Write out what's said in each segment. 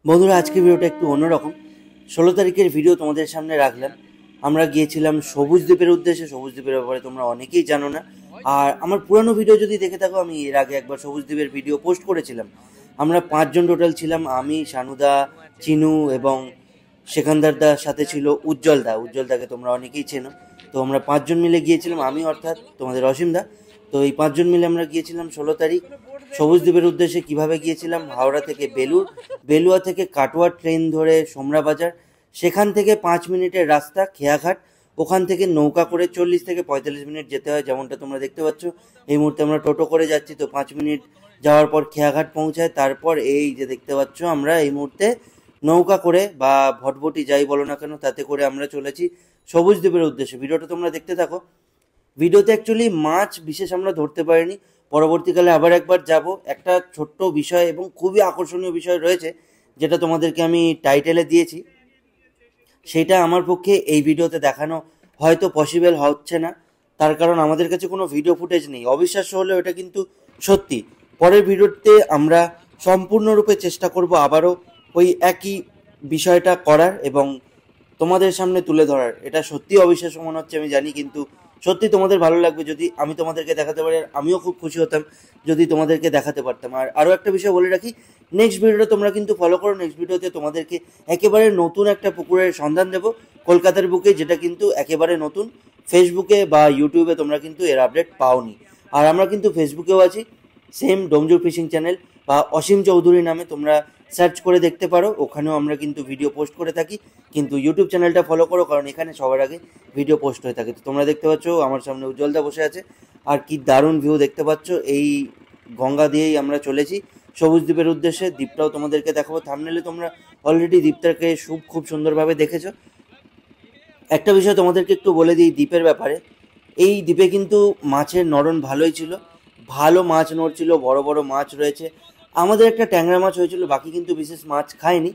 বন্ধুরা, আজকের ভিডিওটা একটু অন্যরকম। 16 তারিখের ভিডিও তোমাদের সামনে রাখলাম। আমরা গিয়েছিলাম সবুজ দ্বীপের উদ্দেশ্যে। সবুজ দ্বীপের ব্যাপারে তোমরা অনেকেই জানো না, আর আমার পুরানো ভিডিও যদি দেখে থাকো, আমি এর আগে একবার সবুজ দ্বীপের ভিডিও পোস্ট করেছিলাম। আমরা 5 জন টোটাল ছিলাম, আমি, শানুদা, চিনু এবং সেখানদারদার সাথে ছিল উজ্জ্বলদা। উজ্জ্বলদাকে তোমরা অনেকেই চেনো। তো আমরা 5 জন মিলে গিয়েছিলাম, আমি অর্থাৎ তোমাদের অসীমদা। তো এই 5 জন মিলে আমরা গিয়েছিলাম 16 তারিখ সবুজ দ্বীপের উদ্দেশ্যে। কিভাবে গিয়েছিলাম, হাওড়া থেকে বেলুর, বেলুয়া থেকে কাটোয়া ট্রেন ধরে সোমরা বাজার, সেখান থেকে 5 মিনিটের রাস্তা খেয়াঘাট, ওখান থেকে নৌকা করে 40 থেকে 45 মিনিট যেতে হয়, যেমনটা তোমরা দেখতে পাচ্ছ। এই মুহূর্তে আমরা টোটো করে যাচ্ছি, তো 5 মিনিট যাওয়ার পর খেয়াঘাট পৌঁছায়। তারপর এই যে দেখতে পাচ্ছ, আমরা এই মুহূর্তে নৌকা করে বা ভটভটি যাই বলো না কেন, তাতে করে আমরা চলেছি সবুজ দ্বীপের উদ্দেশ্যে। ভিডিওটা তোমরা দেখতে থাকো। ভিডিওতে অ্যাকচুয়ালি মাছ বিশেষ আমরা ধরতে পারিনি, পরবর্তীকালে আবার একবার যাব। একটা ছোট্ট বিষয় এবং খুবই আকর্ষণীয় বিষয় রয়েছে, যেটা তোমাদেরকে আমি টাইটেলে দিয়েছি। সেটা আমার পক্ষে এই ভিডিওতে দেখানো হয়তো পসিবল হচ্ছে না, তার কারণ আমাদের কাছে কোনো ভিডিও ফুটেজ নেই। অবিশ্বাস্য হলেও এটা কিন্তু সত্যি। পরের ভিডিওতে আমরা সম্পূর্ণরূপে চেষ্টা করব আবারও ওই একই বিষয়টা করার এবং তোমাদের সামনে তুলে ধরার। এটা সত্যি অবিশ্বাস্য মনে হচ্ছে, আমি জানি, কিন্তু সত্যি তোমাদের ভালো লাগবে যদি আমি তোমাদেরকে দেখাতে পারি। আর আমিও খুব খুশি হতাম যদি তোমাদেরকে দেখাতে পারতাম। আর আরও একটা বিষয় বলে রাখি, নেক্সট ভিডিওটা তোমরা কিন্তু ফলো করো। নেক্সট ভিডিওতে তোমাদেরকে একেবারে নতুন একটা পুকুরের সন্ধান দেব কলকাতার বুকে, যেটা কিন্তু একেবারে নতুন। ফেসবুকে বা ইউটিউবে তোমরা কিন্তু এর আপডেট পাওনি। আর আমরা কিন্তু ফেসবুকেও আছি, সেম ডোমজুর ফিশিং চ্যানেল বা অসীম চৌধুরী নামে তোমরা সার্চ করে দেখতে পারো। ওখানেও আমরা কিন্তু ভিডিও পোস্ট করে থাকি, কিন্তু ইউটিউব চ্যানেলটা ফলো করো, কারণ এখানে সবার আগে ভিডিও পোস্ট হয়ে থাকে। তো তোমরা দেখতে পাচ্ছ আমার সামনে উজ্জ্বলদা বসে আছে, আর কি দারুণ ভিউ দেখতে পাচ্ছ। এই গঙ্গা দিয়েই আমরা চলেছি সবুজ দ্বীপের উদ্দেশ্যে। দ্বীপটাও তোমাদেরকে দেখাবো। থাম্বনেলে তোমরা অলরেডি দ্বীপটাকে খুব সুন্দরভাবে দেখেছো। একটা বিষয় তোমাদেরকে একটু বলে দিই দ্বীপের ব্যাপারে। এই দ্বীপে কিন্তু মাছের নরণ ভালোই ছিল, ভালো মাছ নড়ছিল, বড় বড় মাছ রয়েছে। আমাদের একটা ট্যাংরা মাছ হয়েছিল, বাকি কিন্তু বিশেষ মাছ খায়নি।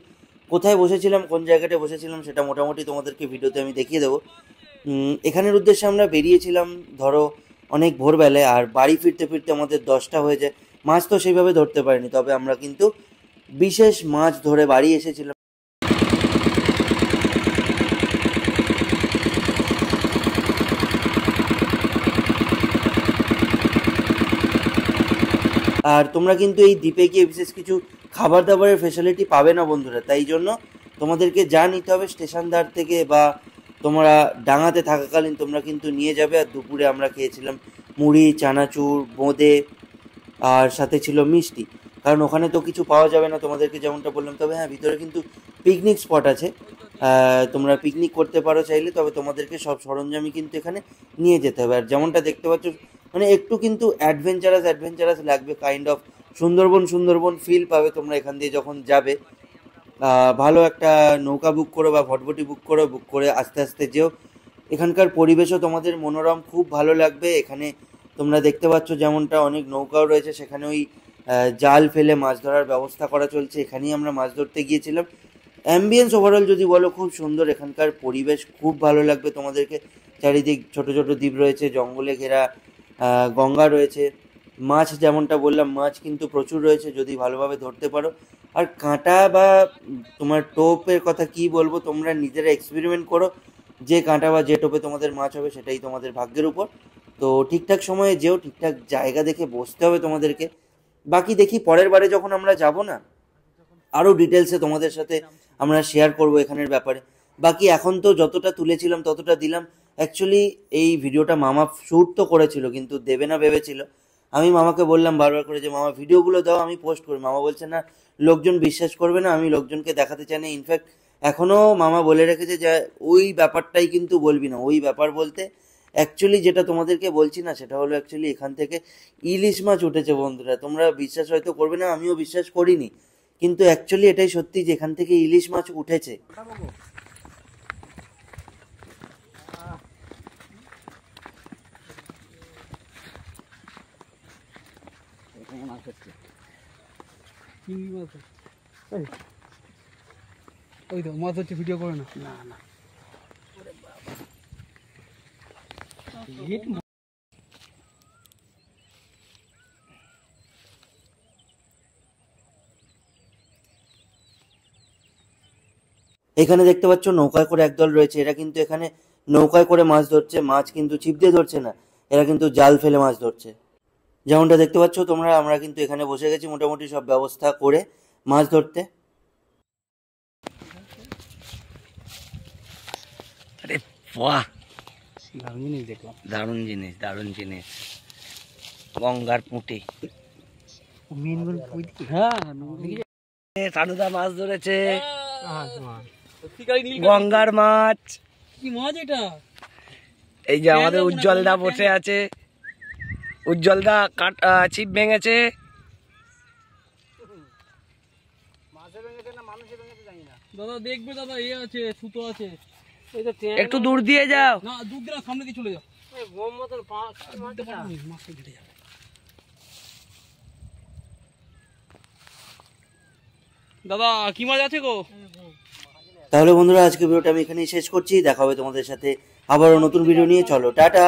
কোথায় বসেছিলাম, কোন জায়গাটায় বসেছিলাম, সেটা মোটামুটি তোমাদেরকে ভিডিওতে আমি দেখিয়ে দেবো। এখানের উদ্দেশ্যে আমরা বেরিয়েছিলাম ধরো অনেক ভোরবেলায়, আর বাড়ি ফিরতে ফিরতে আমাদের 10টা হয়ে যায়। মাছ তো সেইভাবে ধরতে পারিনি, তবে আমরা কিন্তু বিশেষ মাছ ধরে বাড়ি এসেছিলাম। আর তোমরা কিন্তু এই দ্বীপে গিয়ে বিশেষ কিছু খাবার দাবারের ফেসিলিটি পাবে না বন্ধুরা, তাই জন্য তোমাদেরকে যা নিতে হবে স্টেশনদার থেকে বা তোমরা ডাঙাতে থাকাকালীন তোমরা কিন্তু নিয়ে যাবে। আর দুপুরে আমরা খেয়েছিলাম মুড়ি, চানাচুর, বোঁদে, আর সাথে ছিল মিষ্টি। কারণ ওখানে তো কিছু পাওয়া যাবে না তোমাদেরকে যেমনটা বললাম। তবে হ্যাঁ, ভিতরে কিন্তু পিকনিক স্পট আছে, তোমরা পিকনিক করতে পারো চাইলে। তবে তোমাদেরকে সব সরঞ্জামই কিন্তু এখানে নিয়ে যেতে হবে। আর যেমনটা দেখতে পাচ্ছ, মানে একটু কিন্তু অ্যাডভেঞ্চারাস লাগবে, kind of Sundarban Sundarban feel পাবে তোমরা এখান দিয়ে যখন যাবে। ভালো একটা নৌকা বুক করো বা ভটভটি বুক করো, বুক করে আস্তে আস্তে যেও। এখানকার পরিবেশও তোমাদের মনোরম, খুব ভালো লাগবে। এখানে তোমরা দেখতে পাচ্ছ যেমনটা অনেক নৌকাও রয়েছে, সেখানে ওই জাল ফেলে মাছ ধরার ব্যবস্থা করা চলছে। এখানেই আমরা মাছ ধরতে গিয়েছিলাম। অ্যাম্বিয়েন্স ওভারঅল যদি বলো খুব সুন্দর, এখানকার পরিবেশ খুব ভালো লাগবে তোমাদেরকে। চারিদিক ছোট ছোট দ্বীপ রয়েছে, জঙ্গলে ঘেরা, গঙ্গা রয়েছে। মাছ যেমনটা বললাম, মাছ কিন্তু প্রচুর রয়েছে যদি ভালোভাবে ধরতে পারো। আর কাঁটা বা তোমার টোপের কথা কি বলবো, তোমরা নিজেরা এক্সপেরিমেন্ট করো। যে কাঁটা বা যে টোপে তোমাদের মাছ হবে সেটাই তোমাদের ভাগ্যের উপর। তো ঠিকঠাক সময়ে যেও, ঠিকঠাক জায়গা দেখে বসতে হবে তোমাদেরকে। বাকি দেখি পরের বারে যখন আমরা যাব না, আরও ডিটেলসে তোমাদের সাথে আমরা শেয়ার করব এখানের ব্যাপারে। বাকি এখন তো যতটা তুলেছিলাম ততটা দিলাম। অ্যাকচুয়ালি এই ভিডিওটা মামা শ্যুট তো করেছিল, কিন্তু দেবে না ভেবেছিল। আমি মামাকে বললাম বারবার করে যে মামা ভিডিওগুলো দাও, আমি পোস্ট করি। মামা বলছে না, লোকজন বিশ্বাস করবে না, আমি লোকজনকে দেখাতে চাই না। ইনফ্যাক্ট এখনও মামা বলে রেখেছে যে ওই ব্যাপারটাই কিন্তু বলবি না। ওই ব্যাপার বলতে অ্যাকচুয়ালি যেটা তোমাদেরকে বলছি না, সেটা হলো অ্যাকচুয়ালি এখান থেকে ইলিশ মাছ উঠেছে বন্ধুরা। তোমরা বিশ্বাস হয়তো করবে না, আমিও বিশ্বাস করিনি, কিন্তু অ্যাকচুয়ালি এটাই সত্যি যে এখান থেকে ইলিশ মাছ উঠেছে। ওই তো মাছ হচ্ছে, ভিডিও করে না। না না এখানে দেখতে পাচ্ছ নৌকায় করে একদল রয়েছে, এরা কিন্তু এখানে নৌকায় করে মাছ ধরছে, মাছ কিন্তু ছিপ দিয়ে ধরছে না, এরা কিন্তু জাল ফেলে মাছ ধরছে। যেমনটা দেখতে পাচ্ছ তোমরা, আমরা কিন্তু এখানে বসে গেছি মোটামুটি সব ব্যবস্থা করে মাছ ধরতে। আরে বাহ, দারুণ জিনিস দেখলাম। দারুণ জিনিস, দারুণ জিনিস। গঙ্গার পুঁটি, হ্যাঁ সানুদা মাছ ধরেছে, সত্যিকারই নীল গঙ্গার মাছ। কি মাছ এটা? এই যে আমাদের উজ্জ্বলদা বসে আছে, উজ্জ্বলদা ছিপ ভেঙেছে। দাদা দেখবে দাদা, এ আছে, সুতো আছে। একটু দূর দিয়ে যাও। না দুধ দিয়ে সামনে দিয়ে চলে যাও। মাছটা ঘেটে যাবে। দাদা কি মাছ আছে গো? তাহলে বন্ধুরা আজকে ভিডিওটা আমি এখানেই শেষ করছি, দেখা হবে তোমাদের সাথে আবারও নতুন ভিডিও নিয়ে। চলো টাটা।